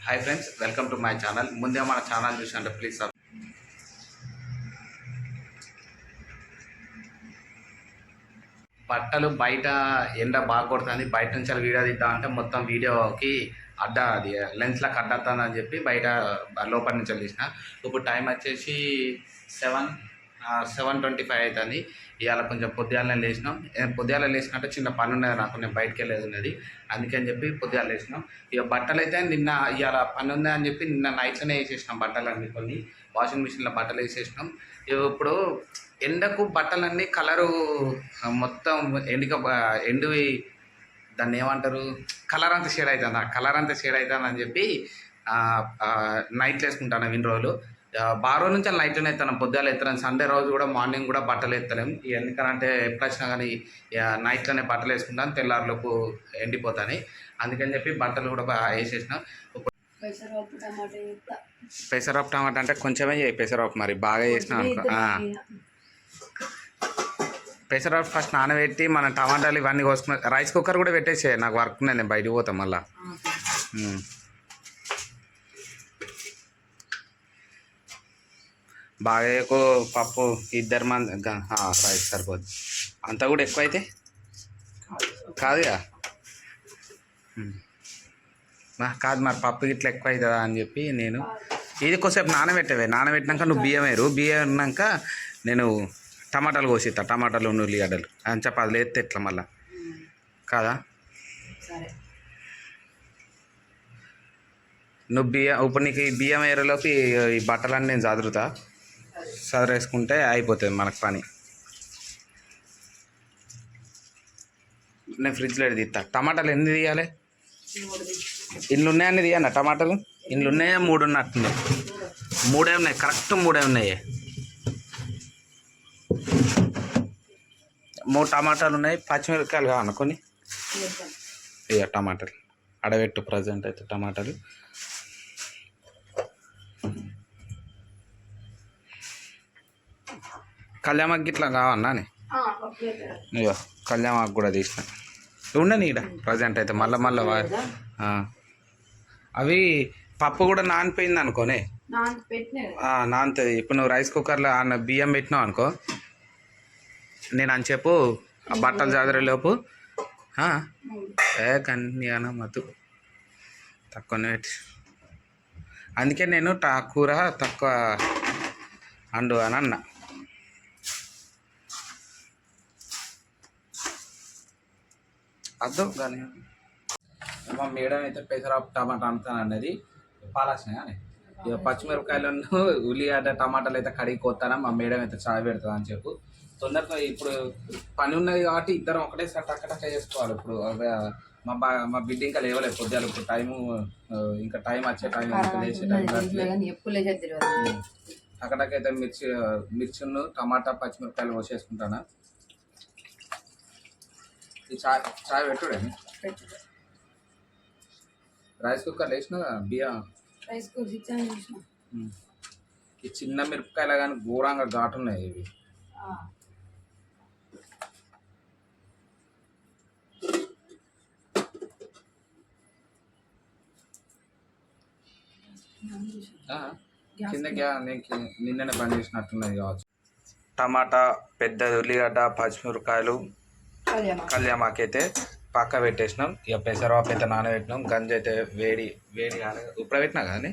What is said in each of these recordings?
Hi friends, welcome to my channel. ముందే మన channel చూసినట్టు ప్లీజ్ బట్టలు బయట ఎండ బాగా కొడుతుంది. బయట నుంచి వీడియో తీద్దామంటే మొత్తం వీడియోకి అది లెన్స్లకు అడ్డొస్తుందని చెప్పి బయట లోపల నుంచి తీసిన. ఇప్పుడు టైం వచ్చేసి 7:25 అవుతుంది. ఇవాళ కొంచెం పొద్దుగాలనే లేచినాం. పొద్దుగాల లేచినట్టు చిన్న పని ఉన్నది నాకు, నేను బయటకు వెళ్ళేది ఉన్నది, అందుకని చెప్పి పొద్దుగాల లేచినాం. ఇక బట్టలు అయితే నిన్న ఇవాళ పని ఉంది అని చెప్పి నిన్న నైట్లోనే వేసేసినాం బట్టలన్నీ. కొన్ని వాషింగ్ మిషన్లో బట్టలు వేసేసినాం. ఇప్పుడు ఎండకు బట్టలన్నీ కలరు మొత్తం ఎండివి దాన్ని ఏమంటారు, కలర్ అంతా షేడ్ అవుతుంది. ఆ కలర్ అంతా షేడ్ అవుతుంది అని చెప్పి నైట్లు వేసుకుంటాను ఇన్ని రోజులు. బారో నుంచి నైట్లోనే ఎత్తాను, పొద్దుగాలు ఎత్తాను. సండే రోజు కూడా మార్నింగ్ కూడా బట్టలు ఎత్తలేము. ఎందుకంటే ఎప్పుడు వచ్చినా కానీ నైట్లోనే బట్టలు వేసుకుంటాను, తెల్లారులోపు ఎండిపోతాను. అందుకని చెప్పి బట్టలు కూడా వేసేసిన. పెసరపప్పు టమాటా అంటే కొంచెమే పెసరపప్పు, మరి బాగా చేసిన అనుకో. పెసరపప్పు ఫస్ట్ నానబెట్టి మనం టమాటాలు ఇవన్నీ కోసుకున్న రైస్ కుక్కర్ కూడా పెట్టేసే. నాకు వర్క్ ఉన్నది, నేను బయటకు పోతాం మళ్ళా. బాగా ఎక్కువ పప్పు ఇద్దరు మంది రైస్ సరిపోద్ది. అంతా కూడా ఎక్కువ అయితే కాదుగా, కాదు మరి పప్పు ఇట్లా ఎక్కువ అవుతుందా అని చెప్పి నేను ఇది కొద్దిసేపు నానబెట్టినాక నువ్వు బియ్యం వేసినాక నేను టమాటాలు కోసిస్తా. టమాటాలు ఉల్లిగడ్డలు అని చెప్పి అది లేస్తే ఎట్లా మళ్ళా కాదా. నువ్వు ఇప్పుడు నీకు ఈ బియ్యం వేరేలోకి ఈ బట్టలన్నీ నేను చదిరేసుకుంటే అయిపోతుంది మనకు పని. నేను ఫ్రిడ్జ్లో తీస్తా. టమాటాలు ఎన్ని తీయాలి? ఇల్లు ఉన్నాయని తీయన్నా టమాటాలు? ఇల్లు ఉన్నాయా? 3 ఉన్నట్టున్నాయి. 3 ఉన్నాయి, కరెక్ట్ 3 ఉన్నాయి. 3 టమాటాలు ఉన్నాయి. పచ్చిమిరపకాయలు కావనుకొని ఇక టమాటాలు అడబెట్టు. ప్రజెంట్ అయితే టమాటాలు కళ్యామాకు ఇట్లా కావన్నా? అయ్యో కళ్యామాకు కూడా తీసిన ఉండని ఇక్కడ ప్రజెంట్ అయితే. మళ్ళీ అవి పప్పు కూడా నానిపోయింది అనుకోనే, నానుతుంది. ఇప్పుడు నువ్వు రైస్ కుక్కర్లో బియ్యం పెట్టినావు అనుకో, నేను అని చెప్పు బట్టలు చదిరేలోపు కన్యాన మత్తు తక్కువనే పెట్టి. అందుకే నేను కూర తక్కువ అండు అని అన్న. అర్థం కానీ మా మేడం అయితే పెసరపప్పు టమాటా అంటాను అన్నది పాలాసిన. కానీ ఇక పచ్చిమిరపకాయలను ఉల్లిగడ్డ టమాటాలు అయితే కడిగి కొత్తానా మా మేడం అయితే చాయ్ పెడుతుంది అని చెప్పు. తొందరగా ఇప్పుడు పని ఉన్నది కాబట్టి ఇద్దరం ఒకటేసారి టక్క చేసుకోవాలి. ఇప్పుడు మా బిడ్డ ఇంకా లేవలేదు పొద్దులు. ఇప్పుడు ఇంకా టైం వచ్చే టైం లేచే టైం టక్కటక్కైతే మిర్చిను టమాటా పచ్చిమిరపకాయలు కోసేసుకుంటాను. ఈ చాయ్ పెట్టుడే రైస్ కుక్కర్ వేసిన బియ్యం ఈ చిన్న మిరపకాయలు కానీ ఘోరంగా ఘాటు ఉన్నాయి ఇవి. కింద నిన్ననే బంద్ చేసినట్టున్నది కావచ్చు. టమాటా, పెద్ద ఉల్లిగడ్డ, పచ్చిమిరపకాయలు, కళ్యామాకైతే పక్క పెట్టేసినాం. ఇక పెసరపప్పు అయితే నానబెట్టినాం. గంజి అయితే వేడి కానీ ఇప్పుడు పెట్టినా కానీ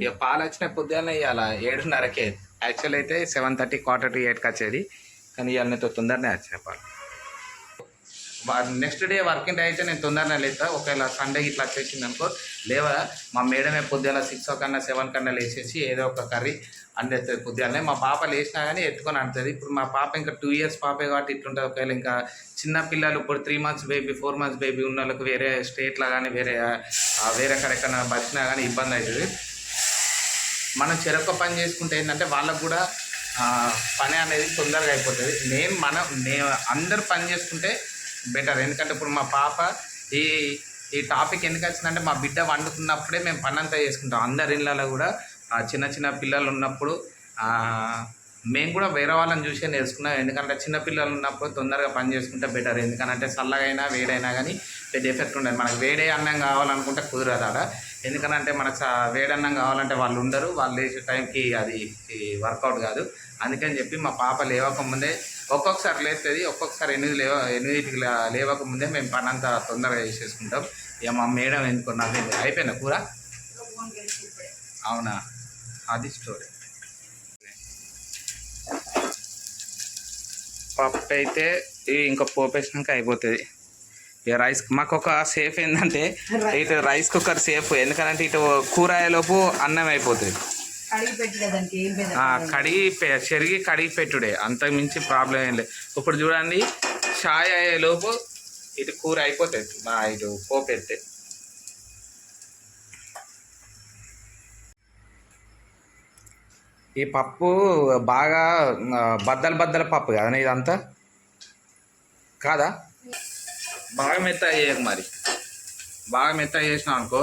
ఇక పాలు వచ్చిన పొద్దున్న ఇవాళ 7:30కే. యాక్చువల్ అయితే 7:30 7:45కి వచ్చేది, కానీ ఇవాళ నేతో తొందరనే వచ్చాయి పాలు. నెక్స్ట్ డే వర్కింగ్ డే అయితే నేను తొందరనే లేస్తా. ఒకవేళ సండే ఇట్లా వచ్చేసింది అనుకో లేవా, మా మేడమే పొద్దున్న 6 కన్నా 7 కన్నా లేచేసి ఏదో ఒక కర్రీ అండేస్తుంది పొద్దున్నే. మా పాప లేచినా కానీ ఎత్తుకొని అంటుంది. ఇప్పుడు మా పాప ఇంకా 2 years పాపే కాబట్టి ఇట్లుంటుంది. ఒకవేళ ఇంకా చిన్న పిల్లలు ఇప్పుడు 3 months బేబీ 4 months బేబీ ఉన్న వాళ్ళకి వేరే స్టేట్లో కానీ వేరే ఎక్కడెక్కడ బతికినా కానీ ఇబ్బంది అవుతుంది. మనం చెరొక్క పని చేసుకుంటే ఏంటంటే వాళ్ళకు కూడా పని అనేది తొందరగా అయిపోతుంది. నేను అందరు పని చేసుకుంటే బెటర్. ఎందుకంటే ఇప్పుడు మా పాప ఈ టాపిక్ ఎందుకు వచ్చిందంటే మా బిడ్డ వండుకున్నప్పుడే మేము పని అంతా చేసుకుంటాం. అందరి ఇళ్ళలో కూడా చిన్న పిల్లలు ఉన్నప్పుడు మేము కూడా వేరే వాళ్ళని చూసే నేర్చుకున్నాం. ఎందుకంటే చిన్న పిల్లలు ఉన్నప్పుడు తొందరగా పని చేసుకుంటే బెటర్. ఎందుకంటే చల్లగైనా వేడైనా కానీ పెద్ద ఎఫెక్ట్ ఉండదు. మనకు వేడే అన్నం కావాలనుకుంటే కుదరదు ఆడ. ఎందుకంటే మనకు వేడి అన్నం కావాలంటే వాళ్ళు ఉండరు, వాళ్ళు లేచే టైంకి అది వర్కౌట్ కాదు. అందుకని చెప్పి మా పాప లేవకముందే ఒక్కొక్కసారి లేస్తుంది, ఒక్కొక్కసారి ఎనిమిదింటికి లేవకముందే మేము పని అంతా తొందరగా చేసేసుకుంటాం. ఇక మా మేడం ఎందుకు నవ్వింది. అయిపోయిందా కూర? అవునా, అది స్టోరీ. పప్పు అయితే ఇంకా పోపేసినాక అయిపోతుంది. ఇక రైస్ మాకు ఒక సేఫ్ ఏంటంటే ఇటు రైస్ కుక్కర్ సేఫ్, ఎందుకంటే ఇటు కూర అయ్యేలోపు అన్నం అయిపోతుంది. చెరిగి కడిగి పెట్టుడే, అంతకు మించి ప్రాబ్లం ఏం లేదు. ఇప్పుడు చూడండి, చాయ్ అయ్యేలోపు ఇటు కూర అయిపోతుంది, ఇటు పోపు ఎత్తే. ఈ పప్పు బాగా బద్దల పప్పు కదా ఇదంతా, కాదా? బాగా మెత్తగా చేయకు మరి, బాగా మెత్తగా చేసినావు అనుకో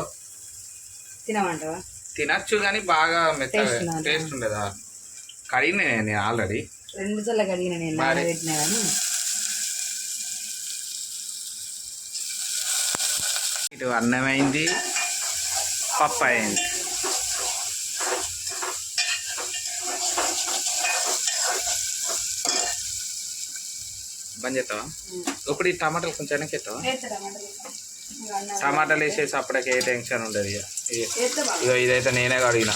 తినమంటావా? తినచ్చు కానీ బాగా మెత్తగా టేస్ట్ ఉండదా? కడిగిన నేను ఆల్రెడీ 2 సార్లు కడిగిన నేను, నానబెట్టినా కానీ. ఇటు అన్నం అయింది, పప్పు అయింది. బంద్ చేస్తావా? ఇప్పుడు ఈ టమాటాలు కొంచెం వెనక్కి ఎత్తావా? టమాటాలు వేసేసి అప్పటికే ఏ టెన్షన్ ఉండదు. ఇక ఇదైతే నేనే కడిగిన.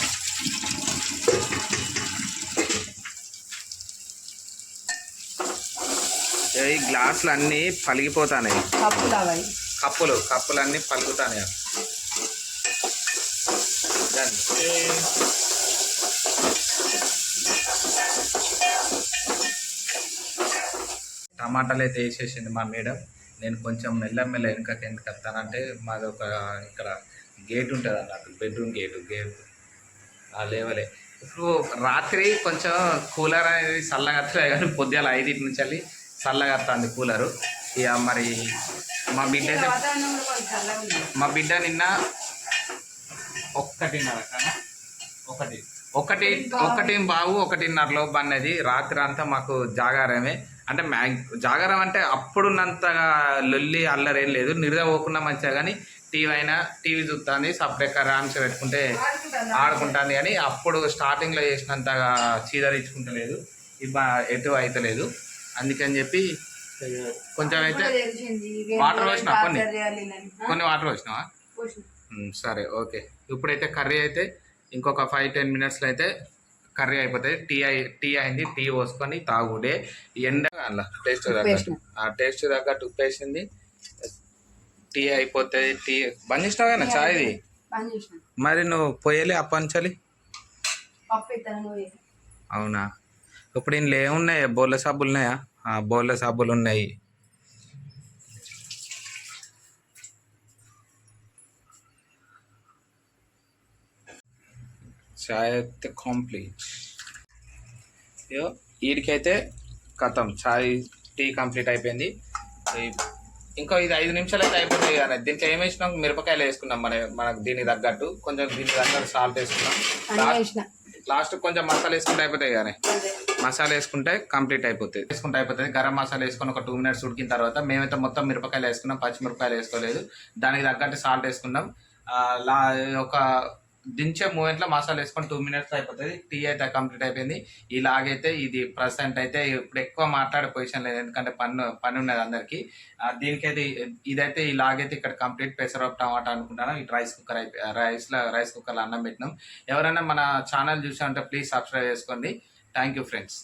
ఈ గ్లాసులు అన్నీ పలిగిపోతాయి, కప్పులు అన్నీ పలుకుతాయి. టమాటాలు అయితే వేసేసింది మా మేడం. నేను కొంచెం మెల్లమెల్ల వెనకకి ఎందుకు వస్తానంటే మాది ఒక ఇక్కడ గేట్ ఉంటుంది అన్నట్టు, బెడ్రూమ్ గేటు ఆ లేవలే. ఇప్పుడు రాత్రి కొంచెం కూలర్ అనేది చల్లగా వస్తుంది కానీ పొద్దుల 5 నుంచి వెళ్ళి చల్లగా వస్తుంది కూలరు. ఇక మరి మా బిడ్డ అయితే మా బిడ్డ నిన్న 1:30 లోపు అన్నది. రాత్రి అంతా మాకు జాగారమే. అంటే జాగారం అంటే అప్పుడున్నంతగా లొల్లి అల్లరేం లేదు, నిద్రపోకుండా మంచిగా. కానీ టీవీ చూస్తుంది, సపరేట్గా ర్యామ్స్ పెట్టుకుంటే ఆడుకుంటుంది. కానీ అప్పుడు స్టార్టింగ్లో చేసినంతగా చీదరించుకుంటలేదు, ఎటు అవుతలేదు. అందుకని చెప్పి కొంచెం అయితే వాటర్ పోసినా, కొన్ని వాటర్ పోసినావా? సరే, ఓకే. ఇప్పుడైతే కర్రీ అయితే ఇంకొక 5-10 మినిట్స్లో అయితే కర్రీ అయిపోతుంది. టీ అయింది, టీ పోసుకొని తాగుడే. ఎండ అలా టేస్ట్ తగ్గట్టు ఉప్పు వేసింది, టీ అయిపోతుంది. టీ బంద్ చేసినావు కదా చాయ్ది? మరి నువ్వు పోయలే అప్పంచాలి? అవునా? ఇప్పుడు ఇంట్లో ఏమున్నాయి? బోర్ల సబ్బులు ఉన్నాయా? బోర్ల సబ్బులు ఉన్నాయి. చాయ్ అయితే కంప్లీట్. వీడికైతే కథం చాయ్ టీ కంప్లీట్ అయిపోయింది. ఇంకా ఇది 5 నిమిషాలు అయితే అయిపోతాయి కానీ దీంట్లో ఏం వేసినాం? మిరపకాయలు వేసుకున్నాం. మనకు దీనికి తగ్గట్టు కొంచెం దీనికి తగ్గట్టు సాల్ట్ వేసుకున్నాం. లాస్ట్ కొంచెం మసాలా వేసుకుంటే అయిపోతాయి కానీ, మసాలా వేసుకుంటే కంప్లీట్ అయిపోతుంది. గరం మసాలా వేసుకొని ఒక 2 మినిట్స్ ఉడికిన తర్వాత మేమైతే మొత్తం మిరపకాయలు వేసుకున్నాం, పచ్చిమిరపకాయలు వేసుకోలేదు. దానికి తగ్గట్టు సాల్ట్ వేసుకున్నాం. ఒక దించే మూమెంట్లో మసాలా వేసుకొని 2 మినిట్స్ అయిపోతుంది. టీ అయితే కంప్లీట్ అయిపోయింది. ఇలాగైతే ఇది ప్రజెంట్ అయితే ఇప్పుడు ఎక్కువ మాట్లాడే పొజిషన్ లేదు, ఎందుకంటే పని ఉన్నది అందరికీ. దీనికైతే ఇదైతే ఇలాగైతే ఇక్కడ కంప్లీట్ పెసరపప్పు టమాటా అనుకుంటాను. ఇటు రైస్ కుక్కర్లో అన్నం పెట్టినాం. ఎవరైనా మన ఛానల్ చూసామంటే ప్లీజ్ సబ్స్క్రైబ్ చేసుకోండి. Thank you friends.